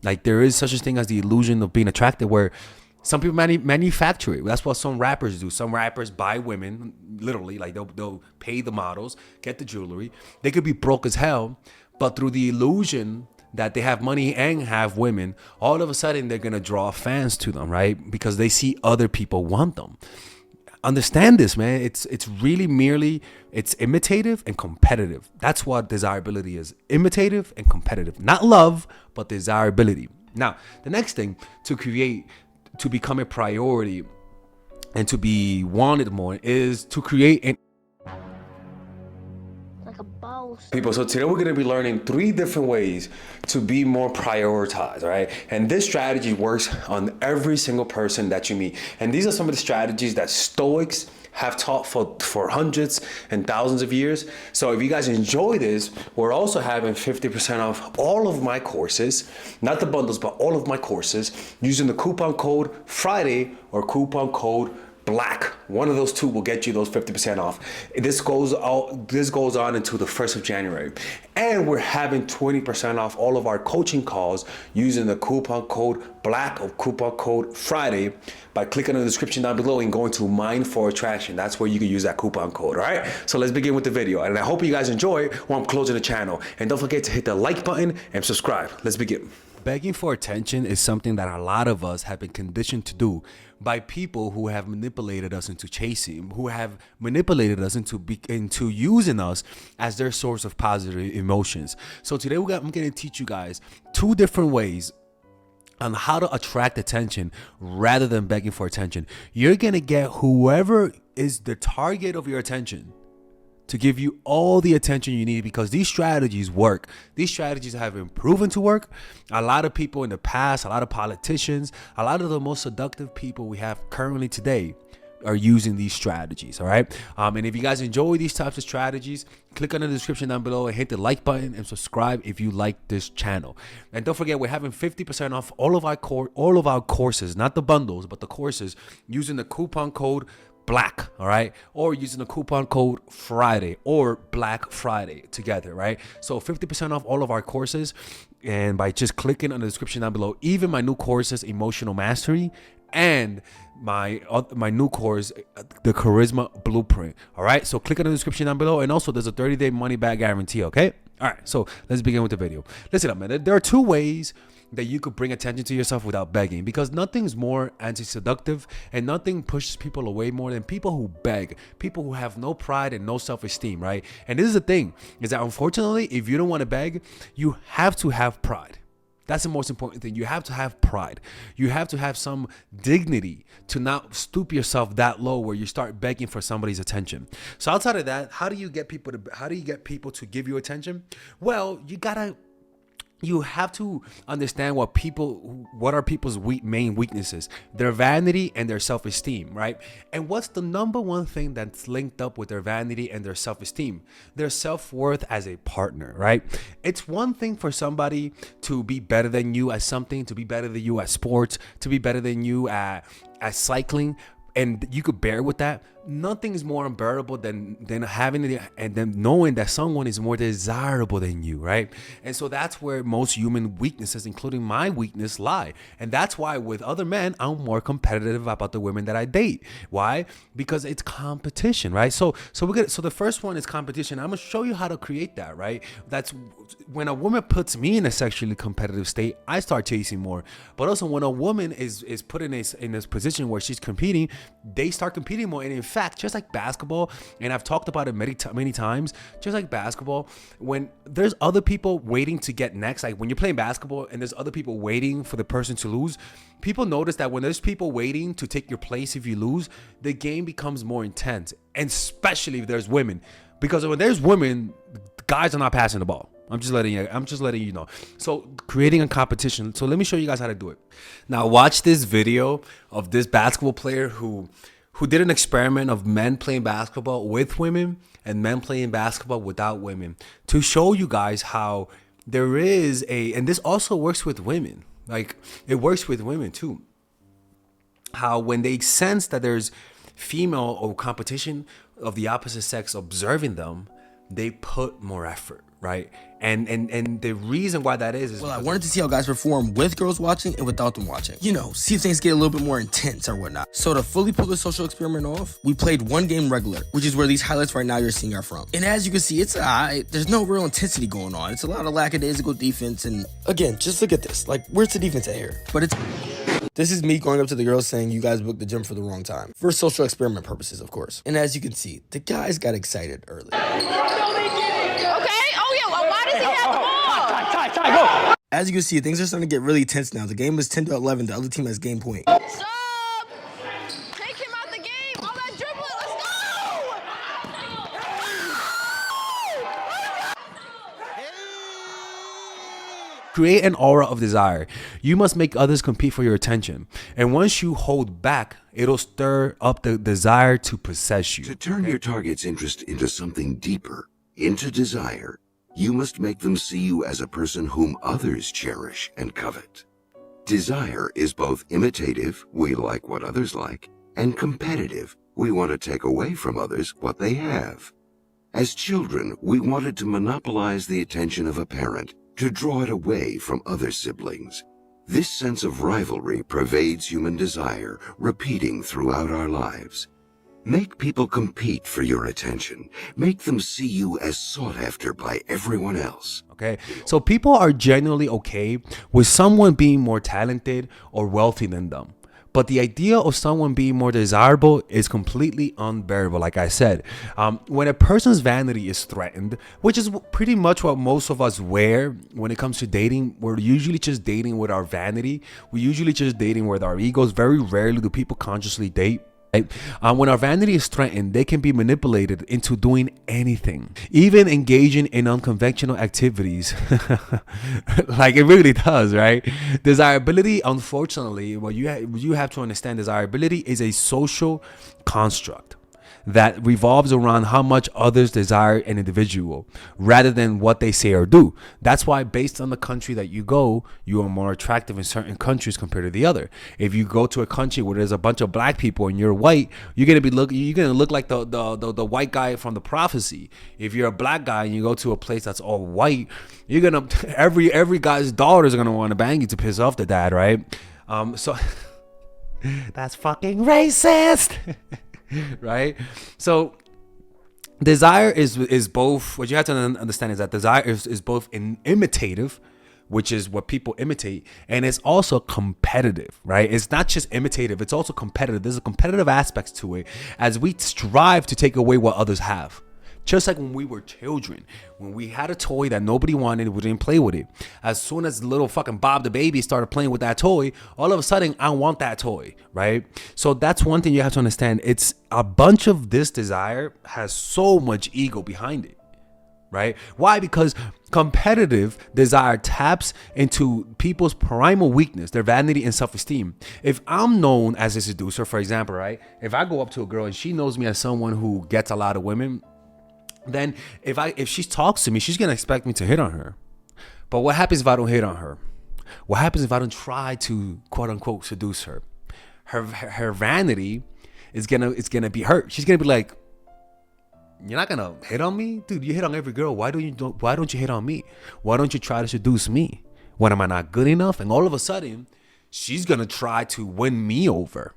Like there is such a thing as the illusion of being attracted, where some people manufacture it. That's what some rappers do. Some rappers buy women, literally, like they'll pay the models, get the jewelry. They could be broke as hell, but through the illusion that they have money and have women, all of a sudden they're gonna draw fans to them, right? Because they see other people want them. Understand this, man. It's really merely, it's imitative and competitive. That's what desirability is. Imitative and competitive. Not love, but desirability. Now, the next thing to become a priority and to be wanted more is to create an like a boss. people. So today we're going to be learning 3 different ways to be more prioritized, all right? And this strategy works on every single person that you meet. And these are some of the strategies that Stoics have taught for hundreds and thousands of years. So if you guys enjoy this, we're also having 50% off all of my courses, not the bundles, but all of my courses, using the coupon code Friday or coupon code Black. One of those two will get you those 50% off. This goes on until the 1st of January. And we're having 20% off all of our coaching calls using the coupon code Black or coupon code Friday by clicking on the description down below and going to Mind for Attraction. That's where you can use that coupon code, all right? So let's begin with the video. And I hope you guys enjoy while I'm closing the channel. And don't forget to hit the like button and subscribe. Let's begin. Begging for attention is something that a lot of us have been conditioned to do by people who have manipulated us into chasing, who have manipulated us into using us as their source of positive emotions. So today I'm going to teach you guys 2 different ways on how to attract attention rather than begging for attention. You're going to get whoever is the target of your attention to give you all the attention you need, because these strategies work. These strategies have been proven to work. A lot of people in the past, a lot of politicians, a lot of the most seductive people we have currently today are using these strategies, all right? And if you guys enjoy these types of strategies, click on the description down below and hit the like button and subscribe if you like this channel. And don't forget, we're having 50% off all of our courses, not the bundles, but the courses, using the coupon code Black, all right, or using the coupon code Friday or Black Friday together, right? So 50% off all of our courses, and by just clicking on the description down below, even my new courses, Emotional Mastery, and my new course, the Charisma Blueprint. All right, so click on the description down below, and also there's a 30-day money back guarantee. Okay, all right, so let's begin with the video. Listen up, man. There are 2 ways that you could bring attention to yourself without begging, because nothing's more anti-seductive and nothing pushes people away more than people who beg, people who have no pride and no self-esteem, right? And this is the thing, is that unfortunately, if you don't want to beg, you have to have pride. That's the most important thing. You have to have pride. You have to have some dignity to not stoop yourself that low where you start begging for somebody's attention. So outside of that, how do you get people to give you attention? Well, you have to understand what are people's main weaknesses, their vanity and their self-esteem, right? And what's the number one thing that's linked up with their vanity and their self-esteem? Their self-worth as a partner, right? It's one thing for somebody to be better than you at something, to be better than you at sports, to be better than you at cycling, and you could bear with that. Nothing is more unbearable than having it and then knowing that someone is more desirable than you, right? And so that's where most human weaknesses, including my weakness, lie. And that's why with other men, I'm more competitive about the women that I date. Why? Because it's competition, right? So the first one is competition. I'm gonna show you how to create that, right? That's when a woman puts me in a sexually competitive state, I start chasing more. But also when a woman is put in this position where she's competing, they start competing more. And in fact, just like basketball, and I've talked about it many times, just like basketball, when there's other people waiting to get next, like when you're playing basketball and there's other people waiting for the person to lose, people notice that when there's people waiting to take your place if you lose, the game becomes more intense, and especially if there's women, because when there's women, guys are not passing the ball. I'm just letting you know. So creating a competition. So let me show you guys how to do it. Now watch this video of this basketball player who did an experiment of men playing basketball with women and men playing basketball without women, to show you guys how there is and this also works with women. Like, it works with women too. How when they sense that there's female or competition of the opposite sex observing them, they put more effort, right? And the reason why that is well, I wanted to see how guys perform with girls watching and without them watching. You know, see if things get a little bit more intense or whatnot. So to fully pull the social experiment off, we played one game regular, which is where these highlights right now you're seeing are from. And as you can see, it's there's no real intensity going on. It's a lot of lackadaisical defense. And again, just look at this. Like, where's the defense at here? But this is me going up to the girls saying, you guys booked the gym for the wrong time. For social experiment purposes, of course. And as you can see, the guys got excited early. As you can see, things are starting to get really tense now. The game is 10-11. The other team has game point. Stop! Take him out the game! All that dribbling, let's go! Create an aura of desire. You must make others compete for your attention. And once you hold back, it'll stir up the desire to possess you. To turn your target's interest into something deeper, into desire, you must make them see you as a person whom others cherish and covet. Desire is both imitative, we like what others like, and competitive, we want to take away from others what they have. As children, we wanted to monopolize the attention of a parent, to draw it away from other siblings. This sense of rivalry pervades human desire, repeating throughout our lives. Make people compete for your attention. Make them see you as sought after by everyone else. Okay, so people are generally okay with someone being more talented or wealthy than them. But the idea of someone being more desirable is completely unbearable, like I said. When a person's vanity is threatened, which is pretty much what most of us wear when it comes to dating, we're usually just dating with our vanity. We're usually just dating with our egos. Very rarely do people consciously date. Right? When our vanity is threatened, they can be manipulated into doing anything, even engaging in unconventional activities. Like it really does, right? Desirability, unfortunately, well, you have to understand, desirability is a social construct that revolves around how much others desire an individual rather than what they say or do. That's why, based on the country that you go, you are more attractive in certain countries compared to the other. If you go to a country where there's a bunch of black people and you're white, you're gonna look like the white guy from the prophecy. If you're a black guy and you go to a place that's all white, you're gonna every guy's daughters are gonna want to bang you to piss off the dad, right? So that's fucking racist. Right? So desire is both, what you have to understand is that desire is both imitative, which is what people imitate, and it's also competitive, right? It's not just imitative, it's also competitive. There's a competitive aspect to it as we strive to take away what others have. Just like when we were children, when we had a toy that nobody wanted, we didn't play with it. As soon as little fucking Bob the baby started playing with that toy, all of a sudden, I want that toy, right? So that's one thing you have to understand. It's a bunch of this desire has so much ego behind it, right? Why? Because competitive desire taps into people's primal weakness, their vanity and self-esteem. If I'm known as a seducer, for example, right? If I go up to a girl and she knows me as someone who gets a lot of women, then if she talks to me, she's gonna expect me to hit on her. But what happens if I don't hit on her? What happens if I don't try to quote unquote seduce her? Her vanity is gonna be hurt. She's gonna be like, "You're not gonna hit on me, dude. You hit on every girl. Why don't you hit on me? Why don't you try to seduce me? What, am I not good enough?" And all of a sudden, she's gonna try to win me over.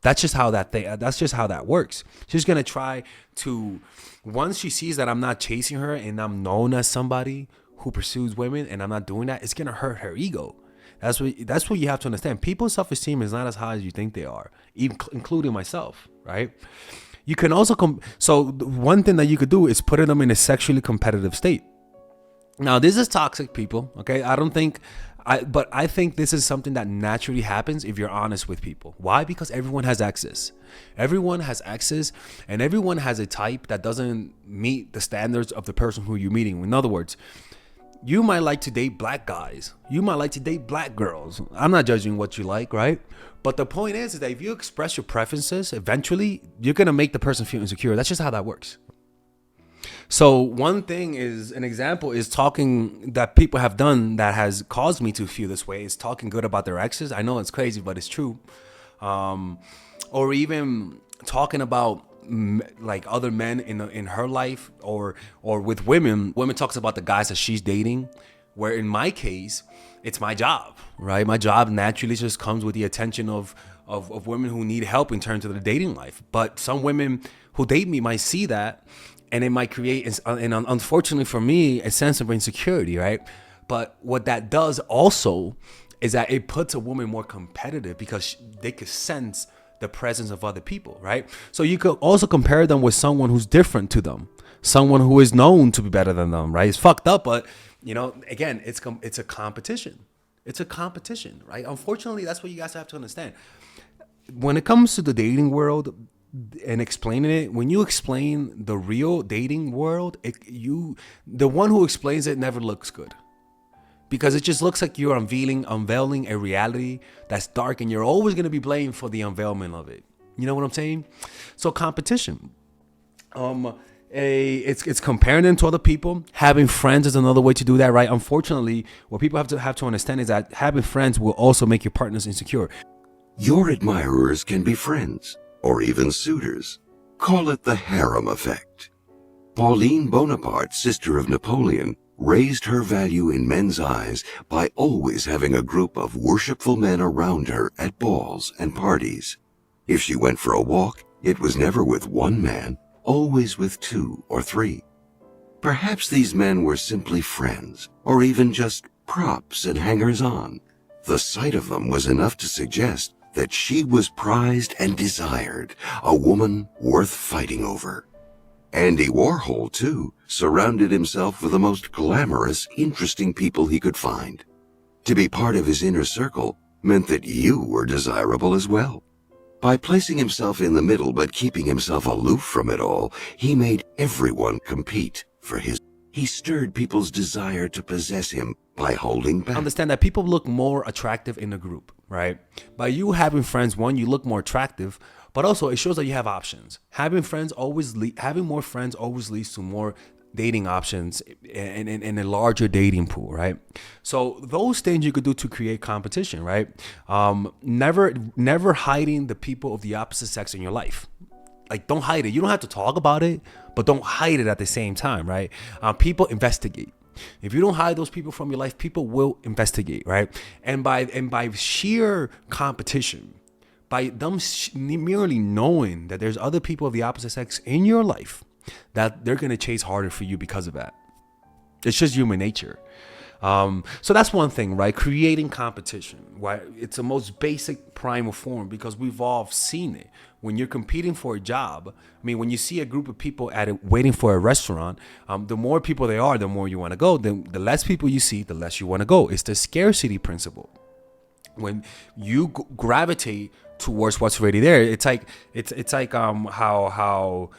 That's just how that works. She's gonna try to, once she sees that I'm not chasing her and I'm known as somebody who pursues women and I'm not doing that, it's gonna hurt her ego. That's what you have to understand. People's self-esteem is not as high as you think they are, even including myself, right? You can also so one thing that you could do is put them in a sexually competitive state. Now, this is toxic, people. Okay, but I think this is something that naturally happens if you're honest with people. Why? Because everyone has access. Everyone has access, and everyone has a type that doesn't meet the standards of the person who you're meeting. In other words, you might like to date black guys. You might like to date black girls. I'm not judging what you like, right? But the point is that if you express your preferences, eventually you're gonna make the person feel insecure. That's just how that works. So one thing is, an example is talking that people have done that has caused me to feel this way is talking good about their exes. I know it's crazy, but it's true. Or even talking about like other men in her life, or with women. Women talks about the guys that she's dating, where in my case, it's my job, right? My job naturally just comes with the attention of women who need help in terms of the dating life. But some women who date me might see that, and it might create, and unfortunately for me, a sense of insecurity, right? But what that does also is that it puts a woman more competitive, because they could sense the presence of other people, right? So you could also compare them with someone who's different to them, someone who is known to be better than them, right? It's fucked up, but again, it's a competition. It's a competition, right? Unfortunately, that's what you guys have to understand. When it comes to the dating world and explaining it, when you explain the real dating world, the one who explains it never looks good, because it just looks like you're unveiling a reality that's dark, and you're always going to be blamed for the unveilment of it. You know what I'm saying? So competition. It's comparing them to other people. Having friends is another way to do that, right? Unfortunately, what people have to understand is that having friends will also make your partners insecure. Your admirers can be friends, or even suitors. Call it the harem effect. Pauline Bonaparte, sister of Napoleon, raised her value in men's eyes by always having a group of worshipful men around her at balls and parties. If she went for a walk, it was never with one man, always with 2 or 3. Perhaps these men were simply friends, or even just props and hangers-on. The sight of them was enough to suggest that she was prized and desired, a woman worth fighting over. Andy Warhol, too, surrounded himself with the most glamorous, interesting people he could find. To be part of his inner circle meant that you were desirable as well. By placing himself in the middle but keeping himself aloof from it all, he made everyone compete for his. He stirred people's desire to possess him by holding back. Understand that people look more attractive in a group, right? By you having friends, one, you look more attractive, but also it shows that you have options. Having more friends always leads to more dating options in a larger dating pool, right? So those things you could do to create competition, right? Never hiding the people of the opposite sex in your life. Like, don't hide it. You don't have to talk about it, but don't hide it at the same time, right? People investigate. If you don't hide those people from your life, people will investigate, right? And by sheer competition, by them merely knowing that there's other people of the opposite sex in your life, that they're gonna chase harder for you because of that. It's just human nature. So that's one thing, right? Creating competition. Why it's the most basic primal form, because we've all seen it. When you're competing for a job, I mean, when you see a group of people waiting for a restaurant, the more people there are, the more you want to go. The less people you see, the less you want to go. It's the scarcity principle. When you gravitate towards what's already there, it's like how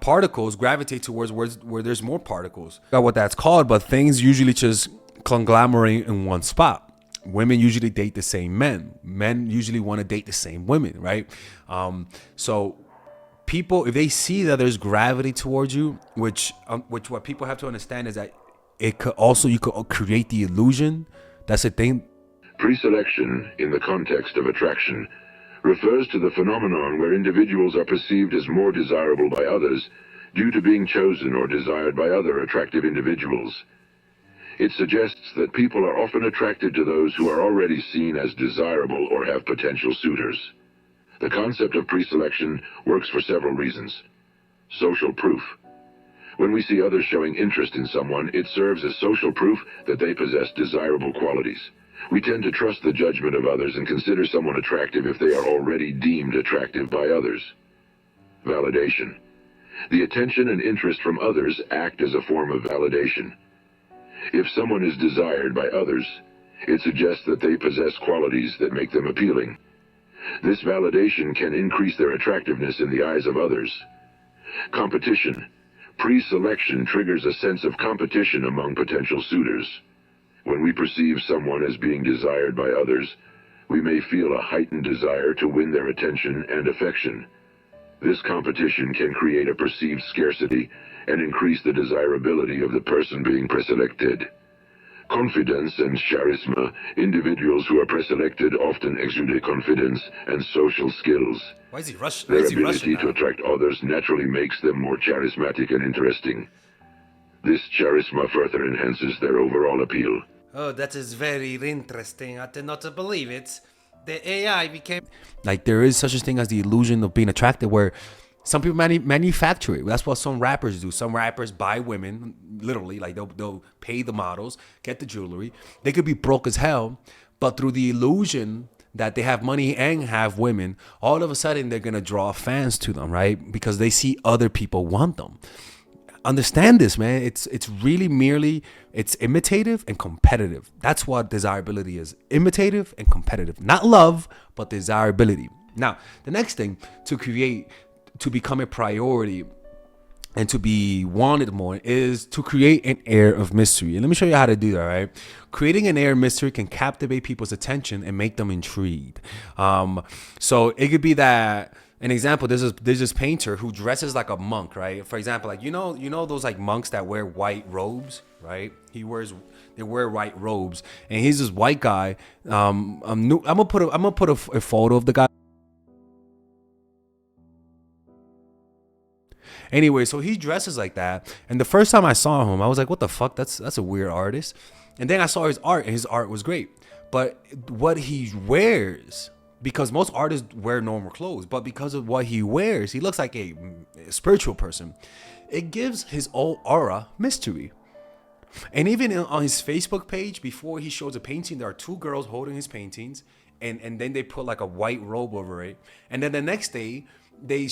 particles gravitate towards where there's more particles. Not what that's called, but things usually just conglomerate in one spot. Women usually date the same men. Men usually want to date the same women, right? So people, if they see that there's gravity towards you, which what people have to understand is that you could create the illusion. That's a thing. Preselection, in the context of attraction, refers to the phenomenon where individuals are perceived as more desirable by others due to being chosen or desired by other attractive individuals. It suggests that people are often attracted to those who are already seen as desirable or have potential suitors. The concept of preselection works for several reasons. Social proof. When we see others showing interest in someone, it serves as social proof that they possess desirable qualities. We tend to trust the judgment of others and consider someone attractive if they are already deemed attractive by others. Validation. The attention and interest from others act as a form of validation. If someone is desired by others, it suggests that they possess qualities that make them appealing. This validation can increase their attractiveness in the eyes of others. Competition. Pre-selection triggers a sense of competition among potential suitors. When we perceive someone as being desired by others, we may feel a heightened desire to win their attention and affection. This competition can create a perceived scarcity and increase the desirability of the person being preselected. confidence and charisma, individuals who are preselected often exude confidence and social skills. Why is he Russian? Their ability to attract others naturally makes them more charismatic and interesting. This charisma further enhances their overall appeal. Oh, that is very interesting. I did not believe it. The AI became like, there is such a thing as the illusion of being attracted, where some people manufacture it. That's what some rappers do. Some rappers buy women, literally, like they'll pay the models, get the jewelry. They could be broke as hell, but through the illusion that they have money and have women, all of a sudden they're gonna draw fans to them, right? Because they see other people want them. Understand this, man. It's really merely, it's imitative and competitive. That's what desirability is. Imitative and competitive. Not love, but desirability. Now, the next thing to become a priority and to be wanted more is to create an air of mystery. And let me show you how to do that, right? Creating an air of mystery can captivate people's attention and make them intrigued. So it could be that, an example, there's this painter who dresses like a monk, right? For example, like, you know those like monks that wear white robes, right? They wear white robes, and he's this white guy. I'm gonna put a photo of the guy. Anyway, so he dresses like that, and the first time I saw him, I was like, what the fuck? That's a weird artist. And then I saw his art, and his art was great. But what he wears, because most artists wear normal clothes, but because of what he wears, he looks like a spiritual person. It gives his whole aura mystery. And even on his Facebook page, before he shows a painting, there are two girls holding his paintings, and then they put like a white robe over it. And then the next day, they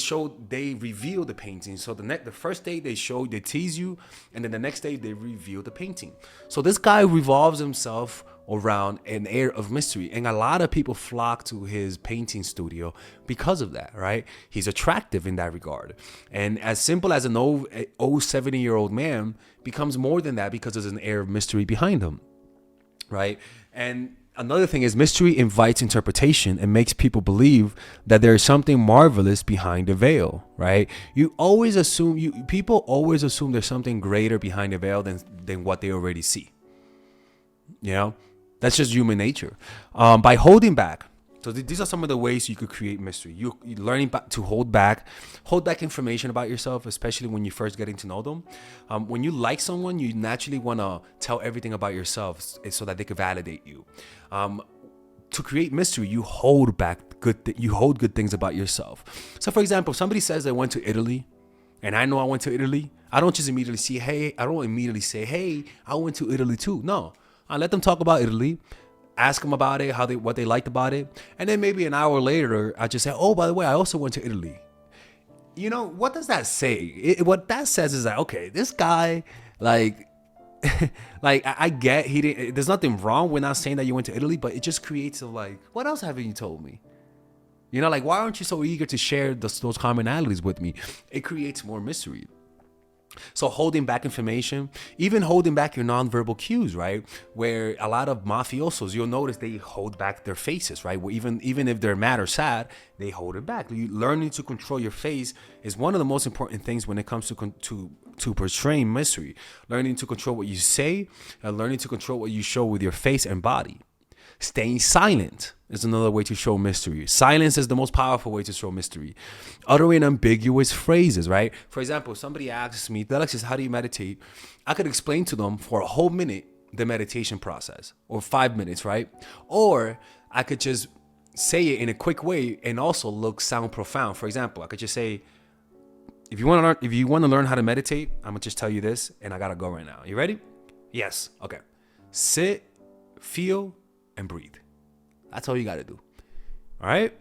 reveal the painting. So the first day they tease you, and then the next day they reveal the painting. So this guy revolves himself around an air of mystery, and a lot of people flock to his painting studio because of that, right? He's attractive in that regard, and as simple as an old 70-year-old man becomes more than that because there's an air of mystery behind him, right? And another thing is, mystery invites interpretation and makes people believe that there is something marvelous behind the veil, right? People always assume there's something greater behind the veil than what they already see. You know, that's just human nature. By holding back. So these are some of the ways you could create mystery. You're learning to hold back information about yourself, especially when you're first getting to know them. When you like someone, you naturally want to tell everything about yourself so that they could validate you. To create mystery, you hold back good things about yourself. So, for example, if somebody says they went to Italy, and I know I went to Italy, I don't just immediately say, hey, I went to Italy too. No, I let them talk about Italy. Ask them about it, what they liked about it. And then maybe an hour later, I just say, oh, by the way, I also went to Italy. You know, what does that say? What that says is that, okay, this guy, like, I get there's nothing wrong with not saying that you went to Italy, but it just creates what else haven't you told me? You know, like, why aren't you so eager to share those commonalities with me? It creates more mystery. So holding back information, even holding back your nonverbal cues, right? Where a lot of mafiosos, you'll notice they hold back their faces, right? Where even if they're mad or sad, they hold it back. Learning to control your face is one of the most important things when it comes to portraying mystery. Learning to control what you say, and learning to control what you show with your face and body. Staying silent is another way to show mystery. Silence is the most powerful way to show mystery. Uttering ambiguous phrases, right? For example, somebody asks me, Alexis, how do you meditate? I could explain to them for a whole minute the meditation process, or 5 minutes, right? Or I could just say it in a quick way and also sound profound. For example, I could just say, if you want to learn how to meditate, I'm gonna just tell you this, and I gotta go right now. You ready? Yes. Okay. Sit, feel, and breathe. That's all you got to do. All right?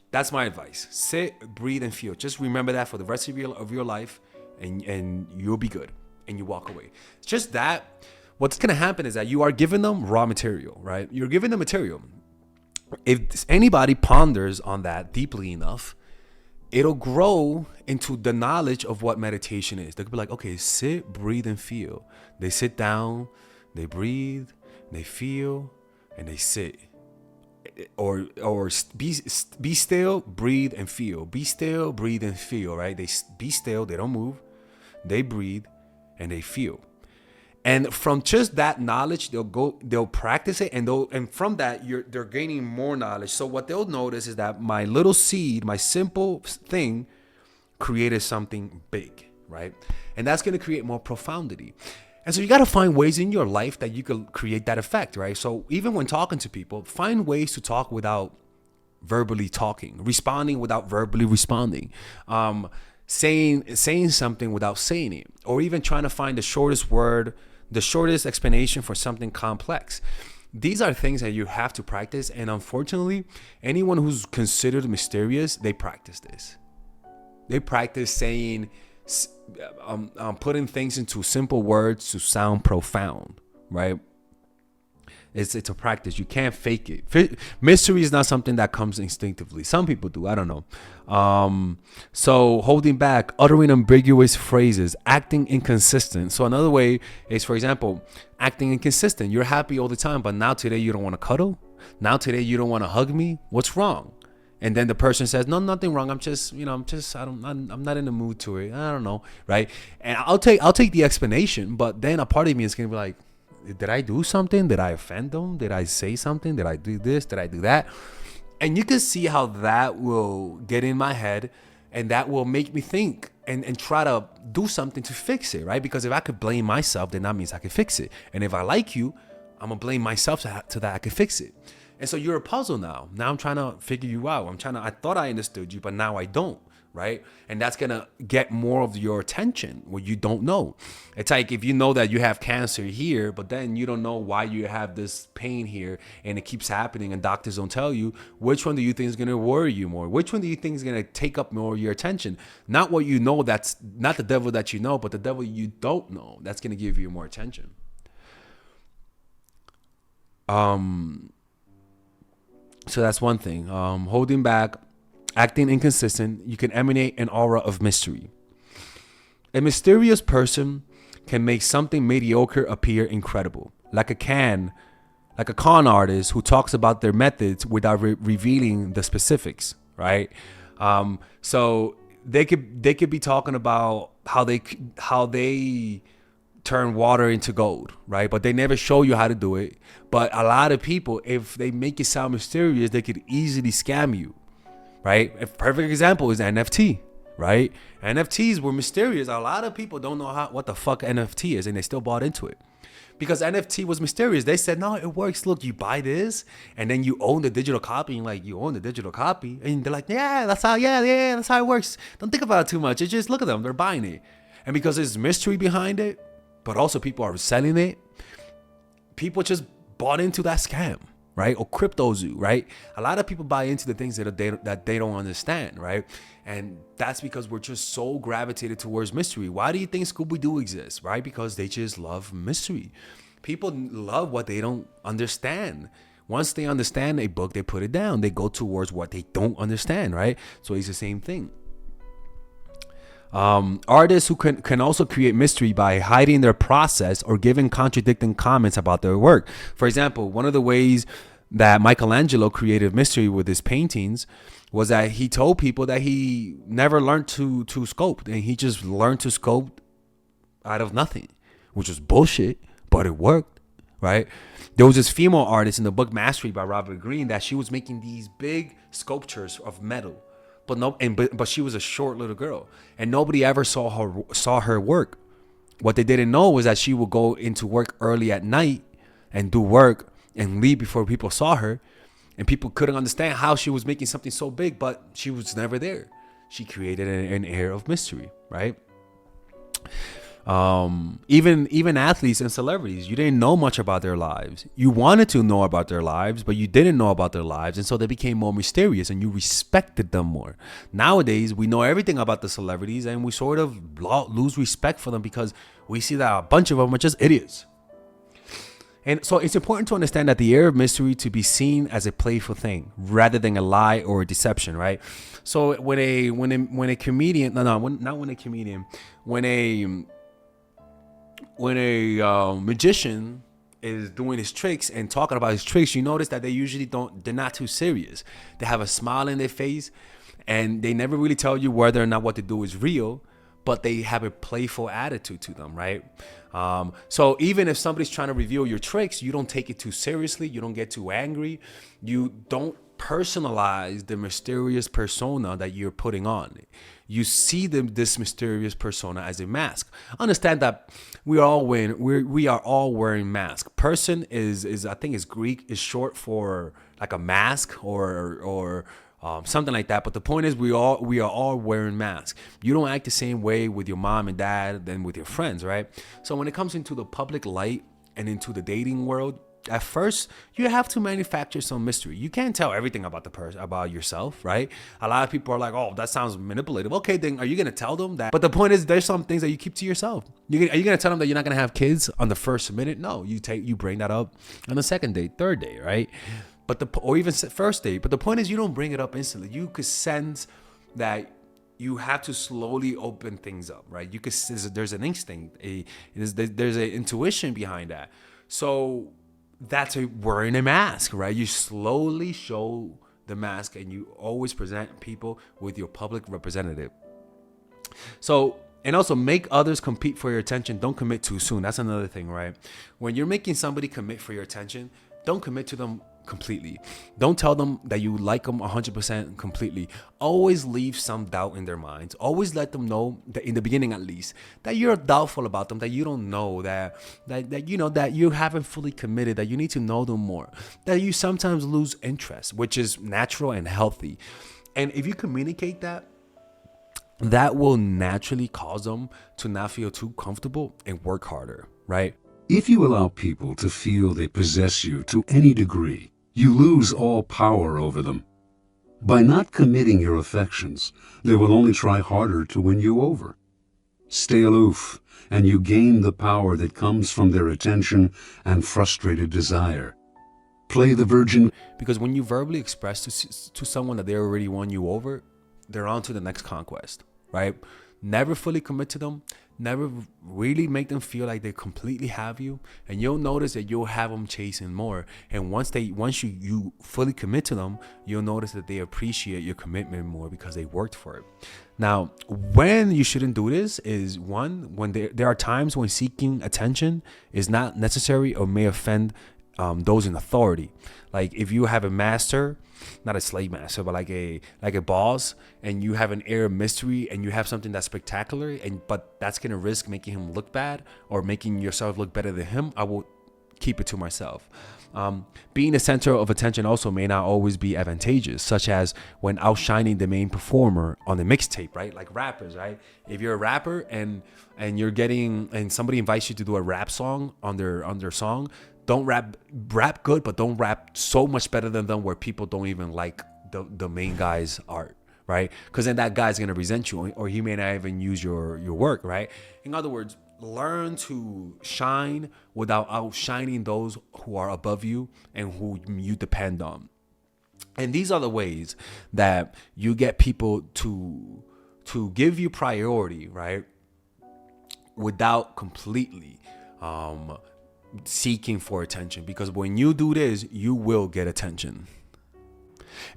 That's my advice. Sit, breathe, and feel. Just remember that for the rest of your life, and you'll be good, and you walk away. It's just that what's going to happen is that you are giving them raw material, right? You're giving them material. If anybody ponders on that deeply enough, it'll grow into the knowledge of what meditation is. They'll be like, okay, sit, breathe, and feel. They sit down, they breathe, they feel, and they sit. Or be still, breathe, and feel. Be still, breathe, and feel, right? They be still, they don't move, they breathe, and they feel. And from just that knowledge, they'll practice it, and from that, they're gaining more knowledge. So what they'll notice is that my little seed, my simple thing, created something big, right? And that's going to create more profundity. And so you got to find ways in your life that you could create that effect, right? So even when talking to people, find ways to talk without verbally talking, responding without verbally responding, saying something without saying it, or even trying to find the shortest word, the shortest explanation for something complex. These are things that you have to practice. And unfortunately, anyone who's considered mysterious, they practice this. They practice saying, putting things into simple words to sound profound, right? It's a practice. You can't fake it. Mystery is not something that comes instinctively. Some people do. I don't know. So holding back, uttering ambiguous phrases, acting inconsistent. So another way is, for example, acting inconsistent. You're happy all the time, but now today you don't want to cuddle. Now today you don't want to hug me. What's wrong? And then the person says, no, nothing wrong. I'm not in the mood to it. I don't know. Right. And I'll take the explanation, but then a part of me is going to be like, did I do something? Did I offend them? Did I say something? Did I do this? Did I do that? And you can see how that will get in my head, and that will make me think and try to do something to fix it, right? Because if I could blame myself, then that means I can fix it. And if I like you, I'm going to blame myself to that I can fix it. And so you're a puzzle now. Now I'm trying to figure you out. I thought I understood you, but now I don't, right? And that's going to get more of your attention when you don't know. It's like if you know that you have cancer here, but then you don't know why you have this pain here and it keeps happening and doctors don't tell you, which one do you think is going to worry you more? Which one do you think is going to take up more of your attention? Not what you know, that's not the devil that you know, but the devil you don't know. That's going to give you more attention. So that's one thing. Holding back, acting inconsistent, you can emanate an aura of mystery. A mysterious person can make something mediocre appear incredible, like a con artist who talks about their methods without revealing the specifics, right? So they could be talking about how they turn water into gold, right? But they never show you how to do it. But a lot of people, if they make it sound mysterious, they could easily scam you, right? A perfect example is NFT, right? NFTs were mysterious. A lot of people don't know what the fuck NFT is, and they still bought into it because NFT was mysterious. They said, no, it works. Look, you buy this, and then you own the digital copy, and like you own the digital copy, and they're like, yeah, that's how it works. Don't think about it too much. It's just look at them, they're buying it, and because there's mystery behind it, but also people are selling it, people just bought into that scam, right? Or crypto zoo, right? A lot of people buy into the things that they don't understand, right? And that's because we're just so gravitated towards mystery. Why do you think Scooby-Doo exists, right? Because they just love mystery. People love what they don't understand. Once they understand a book, they put it down. They go towards what they don't understand, right? So it's the same thing. Artists who can also create mystery by hiding their process or giving contradicting comments about their work. For example, one of the ways that Michelangelo created mystery with his paintings was that he told people that he never learned to sculpt, and he just learned to sculpt out of nothing, which was bullshit, but it worked, right? There was this female artist in the book Mastery by Robert Greene that she was making these big sculptures of metal. But she was a short little girl, and nobody ever saw her work. What they didn't know was that she would go into work early at night and do work and leave before people saw her, and people couldn't understand how she was making something so big, but she was never there. She created an air of mystery, right? Even athletes and celebrities, you didn't know much about their lives. You wanted to know about their lives, but you didn't know about their lives, and so they became more mysterious, and you respected them more. Nowadays, we know everything about the celebrities, and we sort of lose respect for them because we see that a bunch of them are just idiots. And so it's important to understand that the air of mystery to be seen as a playful thing rather than a lie or a deception, right? So when a comedian, when a magician is doing his tricks and talking about his tricks, you notice that they're not too serious. They have a smile in their face, and they never really tell you whether or not what they do is real, but they have a playful attitude to them, right? So even if somebody's trying to reveal your tricks, you don't take it too seriously. You don't get too angry. You don't personalize the mysterious persona that you're putting on. You see this mysterious persona as a mask. Understand that we are all wearing masks. Person is I think is Greek, is short for like a mask or something like that. But the point is, we are all wearing masks. You don't act the same way with your mom and dad than with your friends, right? So when it comes into the public light and into the dating world, at first you have to manufacture some mystery. You can't tell everything about the person, about yourself, right? A lot of people are like, "Oh, that sounds manipulative." Okay, then are you gonna tell them that? But the point is, there's some things that you keep to yourself. Are you gonna tell them that you're not gonna have kids on the first minute? No, you bring that up on the second date, third date, right? Or even first date. But the point is, you don't bring it up instantly. You could sense that you have to slowly open things up, right? You could. There's an instinct. There's an intuition behind that. So that's wearing a mask, right? You slowly show the mask, and you always present people with your public representative. So, and also make others compete for your attention. Don't commit too soon. That's another thing, right? When you're making somebody commit for your attention, don't commit to them completely. Don't tell them that you like them 100% completely. Always leave some doubt in their minds. Always let them know that in the beginning, at least, that you're doubtful about them, that you don't know, that you know that you haven't fully committed, that you need to know them more, that you sometimes lose interest, which is natural and healthy. And if you communicate that will naturally cause them to not feel too comfortable and work harder, right? If you allow people to feel they possess you to any degree, you lose all power over them. By not committing your affections, they will only try harder to win you over. Stay aloof, and you gain the power that comes from their attention and frustrated desire. Play the virgin. Because when you verbally express to someone that they already won you over, they're on to the next conquest, right? Never fully commit to them. Never really make them feel like they completely have you, and you'll notice that you'll have them chasing more. And once you fully commit to them, you'll notice that they appreciate your commitment more because they worked for it. Now, when you shouldn't do this is when there are times when seeking attention is not necessary or may offend those in authority. Like if you have a master, not a slave master, but like a boss, and you have an air of mystery and you have something that's spectacular, but that's gonna risk making him look bad or making yourself look better than him, I will keep it to myself. Being the center of attention also may not always be advantageous, such as when outshining the main performer on the mixtape, right? Like rappers, right? If you're a rapper and somebody invites you to do a rap song on their song, don't rap good, but don't rap so much better than them where people don't even like the main guy's art, right? Because then that guy's gonna resent you, or he may not even use your work, right? In other words, learn to shine without outshining those who are above you and who you depend on. And these are the ways that you get people to give you priority, right? Without completely seeking for attention, because when you do this, you will get attention.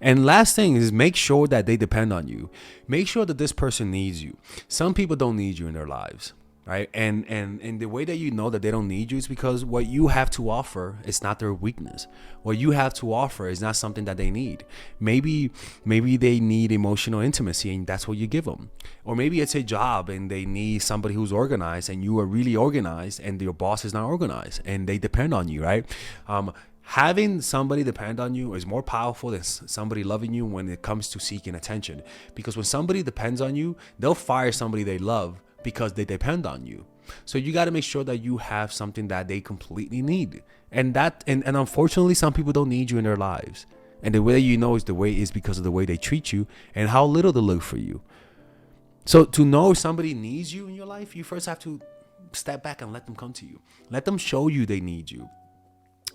And last thing is, make sure that they depend on you. Make sure that this person needs you. Some people don't need you in their lives, right? And the way that you know that they don't need you is because what you have to offer is not their weakness. What you have to offer is not something that they need. Maybe they need emotional intimacy, and that's what you give them. Or maybe it's a job and they need somebody who's organized, and you are really organized and your boss is not organized and they depend on you, right? Having somebody depend on you is more powerful than somebody loving you when it comes to seeking attention. Because when somebody depends on you, they'll fire somebody they love because they depend on you. So you got to make sure that you have something that they completely need. And unfortunately, some people don't need you in their lives. And the way you know is because of the way they treat you and how little they look for you. So to know if somebody needs you in your life, you first have to step back and let them come to you. Let them show you they need you.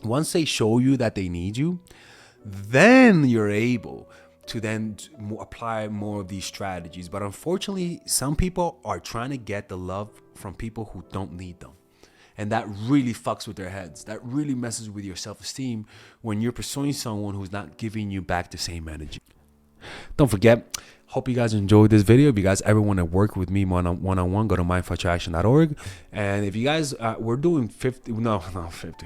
Once they show you that they need you, then you're able to then apply more of these strategies. But unfortunately, some people are trying to get the love from people who don't need them. And that really fucks with their heads. That really messes with your self-esteem when you're pursuing someone who's not giving you back the same energy. Don't forget, Hope you guys enjoyed this video. If you guys ever want to work with me one-on-one, go to mindforattraction.org. And if you guys, we're doing 50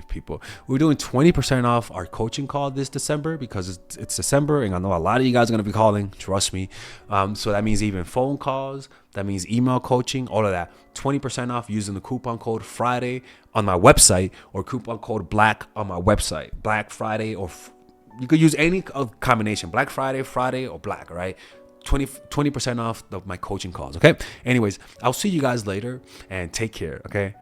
people. We're doing 20% off our coaching call this December, because it's December, and I know a lot of you guys are going to be calling. Trust me. So that means even phone calls. That means email coaching, all of that. 20% off using the coupon code Friday on my website, or coupon code Black on my website. Black Friday, or you could use any combination. Black Friday, Friday, or Black, right? 20% off my coaching calls, okay? Anyways, I'll see you guys later, and take care, okay?